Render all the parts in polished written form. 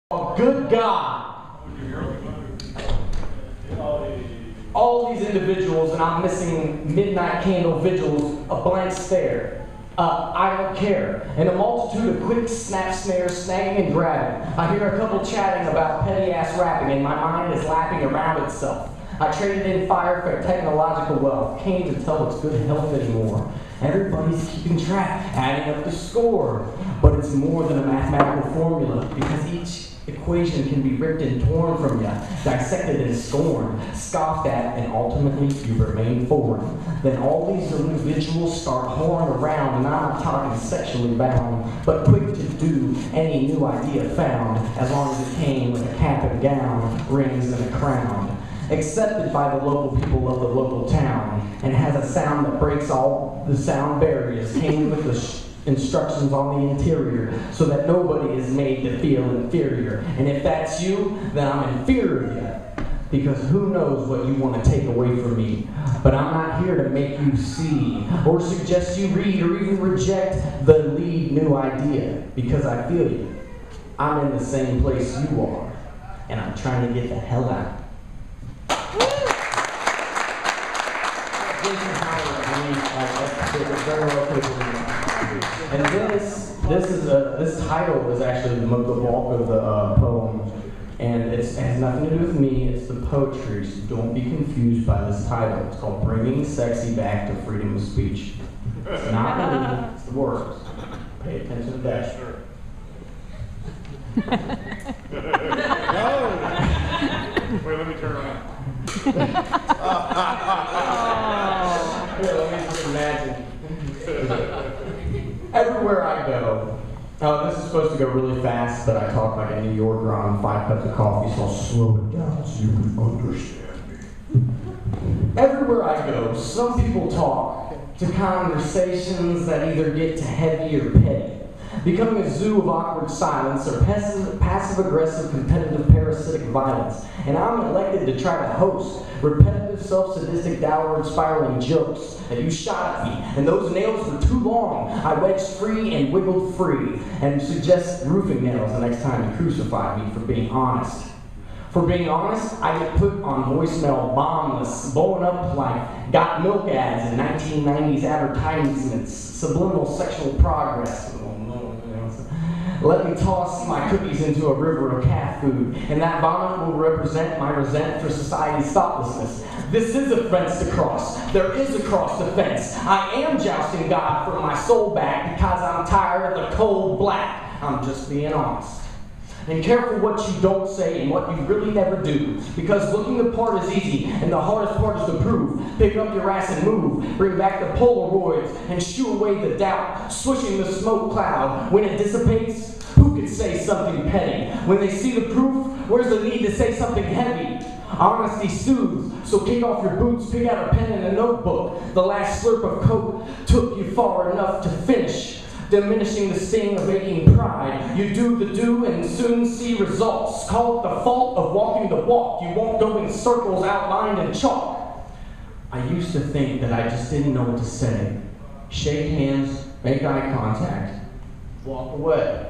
Oh, good God. All these individuals, and I'm missing midnight candle vigils, a blank stare. I don't care. And a multitude of quick snap snares, snagging and grabbing. I hear a couple chatting about petty-ass rapping, and my mind is lapping around itself. I traded in fire for technological wealth. Can't even tell what's good health anymore. Everybody's keeping track, adding up the score. But it's more than a mathematical formula, because each equation can be ripped and torn from you, dissected and scorned, scoffed at, and ultimately you remain foreign. Then all these individuals start whoring around, and I'm not talking sexually bound, but quick to do any new idea found, as long as it came with a cap and gown, rings and a crown. Accepted by the local people of the local town, and has a sound that breaks all the sound barriers, came with the instructions on the interior, so that nobody is made to feel inferior. And if that's you, then I'm inferior, because who knows what you want to take away from me. But I'm not here to make you see, or suggest you read, or even reject the lead new idea, because I feel you. I'm in the same place you are, and I'm trying to get the hell out. And this title is actually the bulk of the poem, and it has nothing to do with me. It's the poetry, so don't be confused by this title. It's called "Bringing Sexy Back to Freedom of Speech." It's not me, it's the words. Pay attention to that. Sure. Wait, let me turn around. Here, let me just imagine. Everywhere I go, this is supposed to go really fast, but I talk like a New Yorker on 5 cups of coffee, so I'll slow it down so you can understand me. Everywhere I go, some people talk to conversations that either get to heavy or petty, becoming a zoo of awkward silence or passive-aggressive, competitive, parasitic violence. And I'm elected to try to host repetitive, self-sadistic, downward spiraling jokes that you shot at me. And those nails were too long. I wedged free and wiggled free, and suggest roofing nails the next time you crucify me for being honest. For being honest, I get put on voicemail bombless, blowing up like got milk ads in 1990s advertisements, subliminal sexual progress. Let me toss my cookies into a river of cat food, and that vomit will represent my resent for society's thoughtlessness. This is a fence to cross. There is a cross to fence. I am jousting God for my soul back because I'm tired of the cold black. I'm just being honest. And careful what you don't say and what you really never do, because looking the part is easy, and the hardest part is to prove. Pick up your ass and move, bring back the Polaroids, and shoo away the doubt, swishing the smoke cloud. When it dissipates, who could say something petty? When they see the proof, where's the need to say something heavy? Honesty soothes, so kick off your boots, pick out a pen and a notebook. The last slurp of Coke took you far enough to finish, diminishing the sting of aching pride. You do the do and soon see results. Call it the fault of walking the walk. You won't go in circles outlined in chalk. I used to think that I just didn't know what to say. Shake hands, make eye contact, walk away.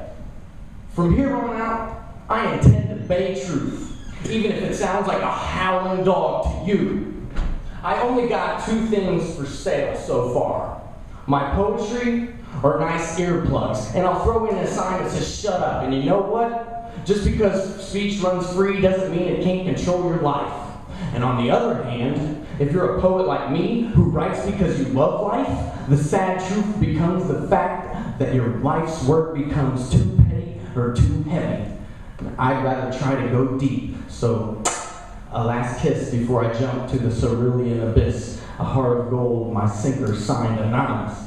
From here on out, I intend to bay truth, even if it sounds like a howling dog to you. I only got 2 things for sale so far: my poetry or nice earplugs. And I'll throw in a sign that says shut up. And you know what? Just because speech runs free doesn't mean it can't control your life. And on the other hand, if you're a poet like me who writes because you love life, the sad truth becomes the fact that your life's work becomes too petty or too heavy. I'd rather try to go deep. So a last kiss before I jump to the cerulean abyss. A heart of gold, my sinker signed anonymous.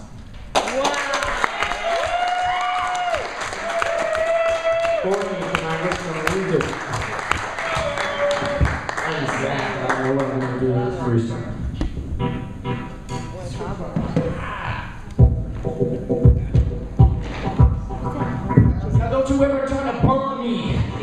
Courtney, can I get some music? I'm Zach. I don't know what I'm going to do this threesome. Now don't you ever try to burn me.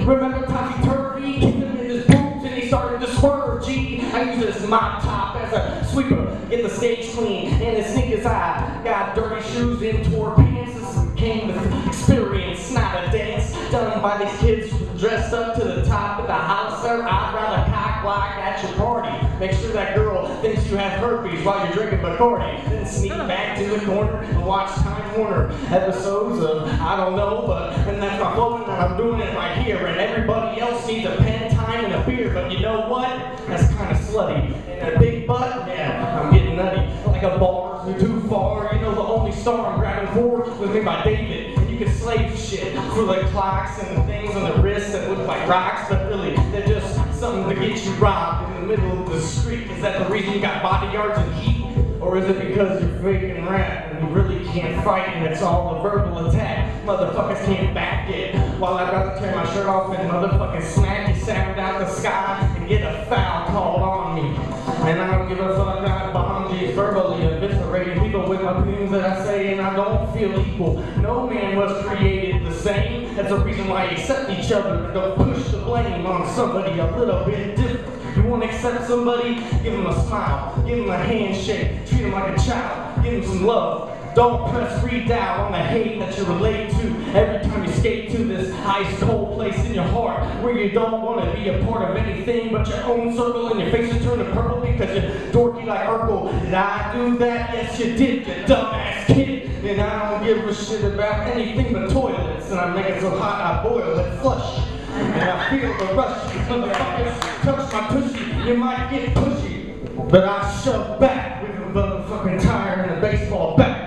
Remember Topsy Turvy? Kicked him in his boots and he started to swerve. G, I use this mop top as a sweeper. Get the stage clean and his sneakers high. Got dirty shoes and tore pants. This came with experience, not a dance done by these kids dressed up to the top with a hollister, I'd rather cock block at your party. Make sure that girl thinks you have herpes while you're drinking Bacardi. Then sneak back to the corner and watch Time Warner episodes of I don't know, and that's my flow, and I'm doing it right here. And everybody else needs a pen, time, and a beer. But you know what? That's kind of slutty. And a big butt, yeah, I'm getting nutty. Like a bars are too far. You know the only star I'm grabbing for was made by David. And you can slave shit for the clocks and the things on the wrists that look like rocks, but really they're just something to get you robbed in the middle of the street. Is that the reason you got bodyguards and heat? Or is it because you're faking rap and you really can't fight and it's all a verbal attack? Motherfuckers can't back it. While I'd rather tear my shirt off and motherfucking smack you sound out the sky and get a foul called on me. And I don't give a fuck, I bomb these verbally eviscerating people with my things that I say, and I don't feel equal. No man was created the same. That's the reason why you accept each other and don't push the blame on somebody a little bit different. You want to accept somebody? Give them a smile, give them a handshake, treat them like a child, give them some love. Don't press redial on the hate that you relate to every time you skate to this ice cold place in your heart where you don't want to be a part of anything but your own circle and your face is turning purple because you're dorky like Urkel. Did I do that? Yes you did, you dumbass kid. And I don't give a shit about anything but toilets, and I make it so hot I boil it flush. And I feel the rush. Motherfuckers touch my tushy, you might get pushy, but I shove back with a motherfucking tire and a baseball bat.